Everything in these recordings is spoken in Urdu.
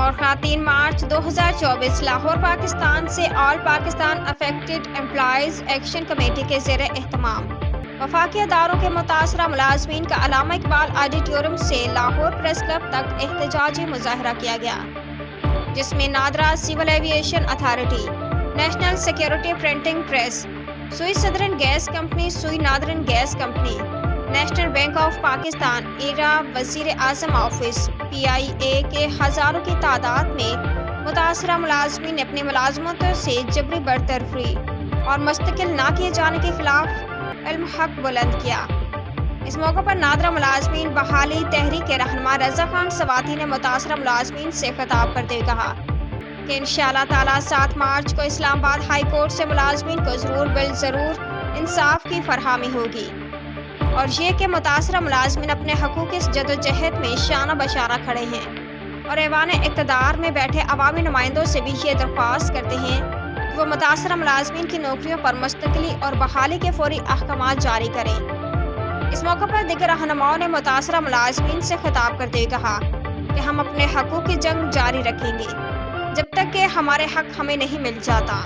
اور خواتین مارچ 2024 لاہور پاکستان سے all Pakistan affected employees action committee کے زیر اہتمام وفاقی اداروں کے متاثرہ ملازمین کا علامہ اقبال آڈیٹوریم سے لاہور پریس کلب تک احتجاجی مظاہرہ کیا گیا، جس میں NADRA civil aviation authority, national security printing press, Sui southern gas company, Sui northern gas company, national bank of Pakistan, ERRA, وزیر اعظم آفس، PIA کے ہزاروں کی تعداد میں متاثرہ ملازمین نے اپنی ملازمتوں سے جبری برطرفی اور مستقل نہ کیے جانے کے خلاف علم حق بلند کیا۔ اس موقع پر نادرا ملازمین بحالی تحریک کے رہنما رضا خان سواتی نے متاثرہ ملازمین سے خطاب کرتے ہوئے کہا کہ انشاءاللہ تعالی 7 مارچ کو اسلام آباد ہائی کورٹ سے ملازمین کو ضرور انصاف کی فراہمی ہوگی، اور یہ کہ متاثرہ ملازمین اپنے حقوق کی جدوجہد میں شانہ بشانہ کھڑے ہیں، اور ایوان اقتدار میں بیٹھے عوامی نمائندوں سے بھی یہ درخواست کرتے ہیں کہ وہ متاثرہ ملازمین کی نوکریوں پر مستقلی اور بحالی کے فوری احکامات جاری کریں۔ اس موقع پر دیگر رہنماؤں نے متاثرہ ملازمین سے خطاب کرتے ہوئے کہا کہ ہم اپنے حقوق کی جنگ جاری رکھیں گے جب تک کہ ہمارے حق ہمیں نہیں مل جاتا۔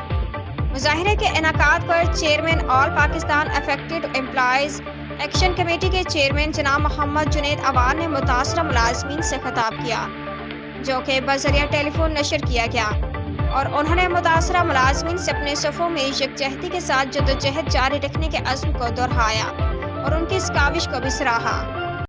مظاہرے کے انعقاد پر chairman all Pakistan affected employees action committee کے چیئرمین جناب محمد جنید عوان نے متاثرہ ملازمین سے خطاب کیا، جو کہ بذریعہ ٹیلی فون نشر کیا گیا، اور انہوں نے متاثرہ ملازمین سے اپنے صفوں میں یکجہتی کے ساتھ جدوجہد جاری رکھنے کے عزم کو دہرایا اور ان کی اس کاوش کو بھی سراہا۔